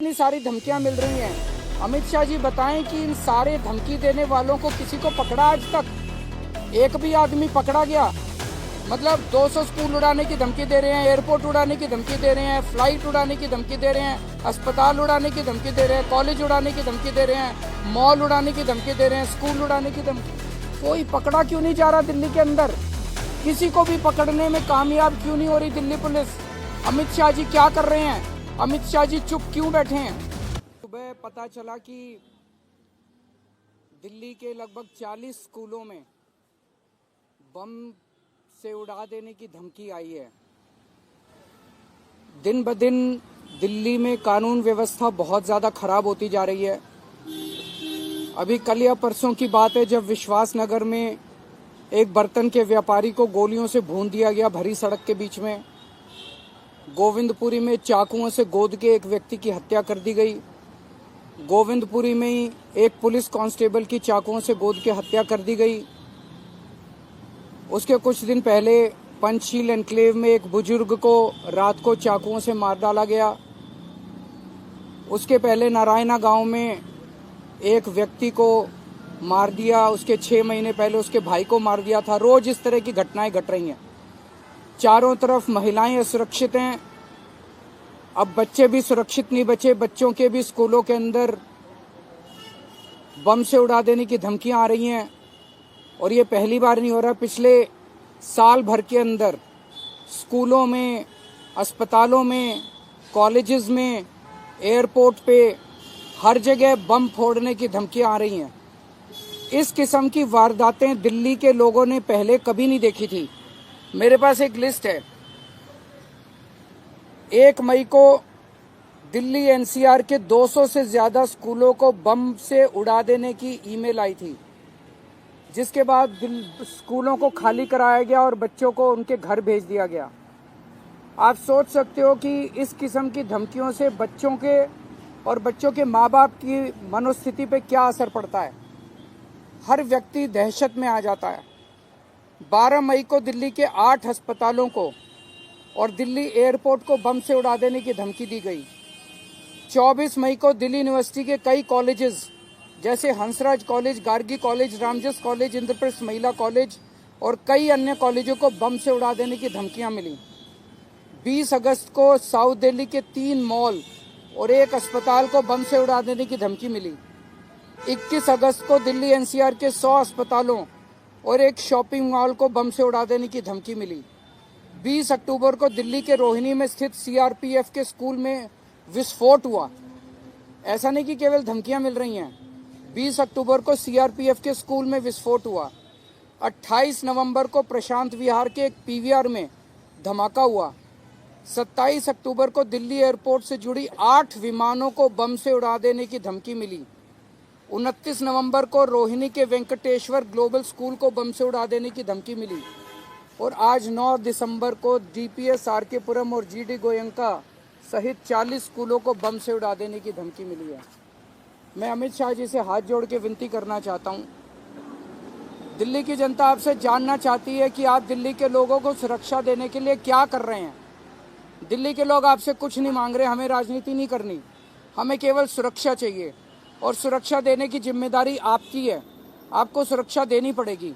इतनी सारी धमकियां मिल रही हैं। अमित शाह जी बताएं कि इन सारे धमकी देने वालों को किसी को पकड़ा आज तक? एक भी आदमी पकड़ा गया? मतलब 200 स्कूल उड़ाने की धमकी दे रहे हैं, एयरपोर्ट उड़ाने की धमकी दे रहे हैं, फ्लाइट उड़ाने की धमकी दे रहे हैं, अस्पताल उड़ाने की धमकी दे रहे हैं, कॉलेज उड़ाने की धमकी दे रहे हैं, मॉल उड़ाने की धमकी दे रहे हैं, स्कूल उड़ाने की धमकी। कोई पकड़ा क्यों नहीं जा रहा दिल्ली के अंदर? किसी को भी पकड़ने में कामयाब क्यों नहीं हो रही दिल्ली पुलिस? अमित शाह जी क्या कर रहे हैं? अमित शाह जी चुप क्यों बैठे हैं? सुबह पता चला कि दिल्ली के लगभग 40 स्कूलों में बम से उड़ा देने की धमकी आई है। दिन ब दिन दिल्ली में कानून व्यवस्था बहुत ज़्यादा खराब होती जा रही है। अभी कल या परसों की बात है जब विश्वास नगर में एक बर्तन के व्यापारी को गोलियों से भून दिया गया भरी सड़क के बीच में। गोविंदपुरी में चाकुओं से गोद के एक व्यक्ति की हत्या कर दी गई। गोविंदपुरी में ही एक पुलिस कांस्टेबल की चाकुओं से गोद के हत्या कर दी गई। उसके कुछ दिन पहले पंचशील एनक्लेव में एक बुजुर्ग को रात को चाकुओं से मार डाला गया। उसके पहले नारायणा गांव में एक व्यक्ति को मार दिया। उसके 6 महीने पहले उसके भाई को मार दिया था। रोज इस तरह की घटनाएं घट रही हैं। चारों तरफ महिलाएं असुरक्षित हैं। अब बच्चे भी सुरक्षित नहीं बचे। बच्चों के भी स्कूलों के अंदर बम से उड़ा देने की धमकियां आ रही हैं। और ये पहली बार नहीं हो रहा। पिछले साल भर के अंदर स्कूलों में, अस्पतालों में, कॉलेजेस में, एयरपोर्ट पे हर जगह बम फोड़ने की धमकियां आ रही हैं। इस किस्म की वारदातें दिल्ली के लोगों ने पहले कभी नहीं देखी थी। मेरे पास एक लिस्ट है। 1 मई को दिल्ली एनसीआर के 200 से ज्यादा स्कूलों को बम से उड़ा देने की ईमेल आई थी, जिसके बाद स्कूलों को खाली कराया गया और बच्चों को उनके घर भेज दिया गया। आप सोच सकते हो कि इस किस्म की धमकियों से बच्चों के और बच्चों के माँ बाप की मनोस्थिति पे क्या असर पड़ता है। हर व्यक्ति दहशत में आ जाता है। 12 मई को दिल्ली के 8 अस्पतालों को और दिल्ली एयरपोर्ट को बम से उड़ा देने की धमकी दी गई। 24 मई को दिल्ली यूनिवर्सिटी के कई कॉलेजेस जैसे Hansraj college, Gargi college, Ramjas college, Indraprastha महिला कॉलेज और कई अन्य कॉलेजों को बम से उड़ा देने की धमकियां मिली। 20 अगस्त को साउथ दिल्ली के 3 मॉल और एक अस्पताल को बम से उड़ा देने की धमकी मिली। 21 अगस्त को दिल्ली एनसीआर के 100 अस्पतालों और एक शॉपिंग मॉल को बम से उड़ा देने की धमकी मिली। 20 अक्टूबर को दिल्ली के रोहिणी में स्थित सीआरपीएफ के स्कूल में विस्फोट हुआ। ऐसा नहीं कि केवल धमकियां मिल रही हैं। 20 अक्टूबर को सीआरपीएफ के स्कूल में विस्फोट हुआ। 28 नवंबर को प्रशांत विहार के एक पीवीआर में धमाका हुआ। 27 अक्टूबर को दिल्ली एयरपोर्ट से जुड़ी 8 विमानों को बम से उड़ा देने की धमकी मिली। 29 नवंबर को रोहिणी के वेंकटेश्वर ग्लोबल स्कूल को बम से उड़ा देने की धमकी मिली। और आज 9 दिसंबर को डीपीएस आरके पुरम और जीडी गोयंका सहित 40 स्कूलों को बम से उड़ा देने की धमकी मिली है। मैं अमित शाह जी से हाथ जोड़ के विनती करना चाहता हूं। दिल्ली की जनता आपसे जानना चाहती है कि आप दिल्ली के लोगों को सुरक्षा देने के लिए क्या कर रहे हैं। दिल्ली के लोग आपसे कुछ नहीं मांग रहे। हमें राजनीति नहीं करनी, हमें केवल सुरक्षा चाहिए और सुरक्षा देने की जिम्मेदारी आपकी है। आपको सुरक्षा देनी पड़ेगी।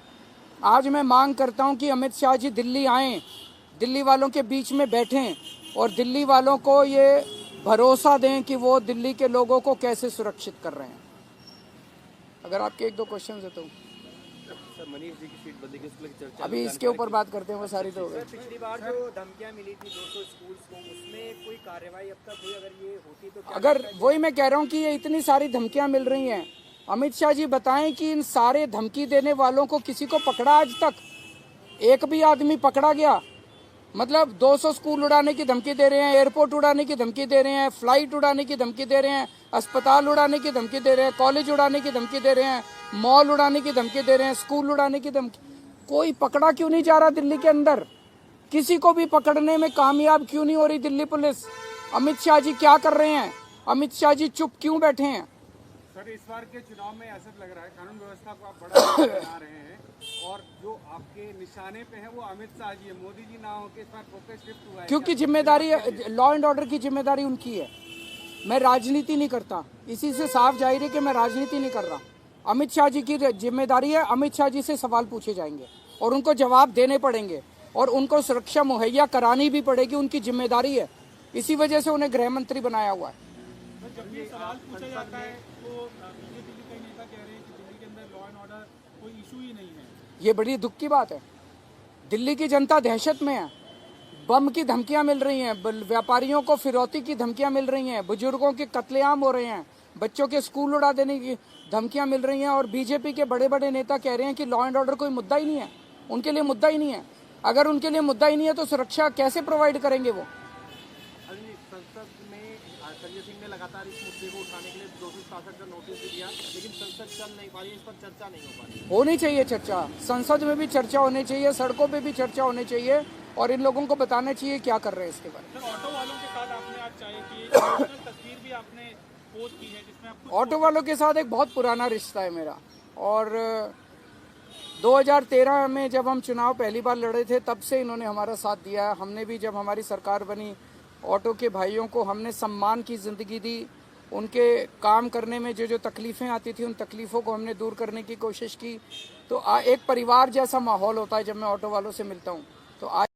आज मैं मांग करता हूं कि अमित शाह जी दिल्ली आएँ, दिल्ली वालों के बीच में बैठें और दिल्ली वालों को ये भरोसा दें कि वो दिल्ली के लोगों को कैसे सुरक्षित कर रहे हैं। अगर आपके 1-2 क्वेश्चन है तो सर, मनीष जी की सीट बदली की चर्चा अभी इसके ऊपर बात करते हैं। वो सारी तो पिछली बार जो धमकियां मिली थी 200 स्कूल्स को, उसमें कोई कार्रवाई अब तक हुई? अगर ये होती तो क्या? अगर वही मैं कह रहा हूँ कि ये इतनी सारी धमकियां मिल रही हैं। अमित शाह जी बताएं कि इन सारे धमकी देने वालों को किसी को पकड़ा आज तक? एक भी आदमी पकड़ा गया? मतलब 200 स्कूल उड़ाने की धमकी दे रहे हैं, एयरपोर्ट उड़ाने की धमकी दे रहे हैं, फ्लाइट उड़ाने की धमकी दे रहे हैं, अस्पताल उड़ाने की धमकी दे रहे हैं, कॉलेज उड़ाने की धमकी दे रहे हैं, मॉल उड़ाने की धमकी दे रहे हैं, स्कूल उड़ाने की धमकी। कोई पकड़ा क्यों नहीं जा रहा दिल्ली के अंदर? किसी को भी पकड़ने में कामयाब क्यों नहीं हो रही दिल्ली पुलिस? अमित शाह जी क्या कर रहे हैं? अमित शाह जी चुप क्यों बैठे हैं? सर, इस बार के चुनाव में ऐसा लग रहा है कानून व्यवस्था को आप बड़ा बना रहे हैं और जो आपके निशाने पे है वो अमित शाह जी है। मोदी जी ना हो के इस बार फोकस शिफ्ट हुआ है। क्योंकि जिम्मेदारी लॉ एंड ऑर्डर की जिम्मेदारी उनकी है। मैं राजनीति नहीं करता। इसी से साफ जाहिर है कि मैं राजनीति नहीं कर रहा। अमित शाह जी की जिम्मेदारी है, अमित शाह जी से सवाल पूछे जाएंगे और उनको जवाब देने पड़ेंगे और उनको सुरक्षा मुहैया करानी भी पड़ेगी, उनकी जिम्मेदारी है। इसी वजह से उन्हें गृह मंत्री बनाया हुआ है। जब ये सवाल पूछा जाता है तो बीजेपी के कई नेता कह रहे हैं कि दिल्ली के अंदर लॉ एंड ऑर्डर कोई इशू ही नहीं है। ये बड़ी दुख की बात है। दिल्ली की जनता दहशत में है। बम की धमकियां मिल रही हैं, व्यापारियों को फिरौती की धमकियां मिल रही हैं, बुजुर्गों के कत्लेआम हो रहे हैं, बच्चों के स्कूल उड़ा देने की धमकियां मिल रही हैं और बीजेपी के बड़े बड़े नेता कह रहे हैं कि लॉ एंड ऑर्डर कोई मुद्दा ही नहीं है, उनके लिए मुद्दा ही नहीं है। अगर उनके लिए मुद्दा ही नहीं है तो सुरक्षा कैसे प्रोवाइड करेंगे वो? संसद में संजय सिंह ने लगातार इस मुद्दे को उठाने के लिए 266 का नोटिस भी दिया, लेकिन संसद चल नहीं पा रही, इस पर चर्चा नहीं हो पा रही। होनी चाहिए चर्चा, संसद में भी चर्चा होनी चाहिए, सड़कों पे भी चर्चा होनी चाहिए और इन लोगों को बताना चाहिए क्या कर रहे हैं इसके बारे में। सर, ऑटो वालों के साथ आपने आज चाय की, तस्वीर भी आपने पोस्ट की है जिसमें आप ऑटो वालों के साथ एक बहुत पुराना रिश्ता है मेरा और 2013 में जब हम चुनाव पहली बार लड़े थे तब से इन्होंने हमारा साथ दिया। हमने भी जब हमारी सरकार बनी ऑटो के भाइयों को हमने सम्मान की ज़िंदगी दी। उनके काम करने में जो जो तकलीफ़ें आती थी उन तकलीफ़ों को हमने दूर करने की कोशिश की। तो एक परिवार जैसा माहौल होता है जब मैं ऑटो वालों से मिलता हूँ। तो आज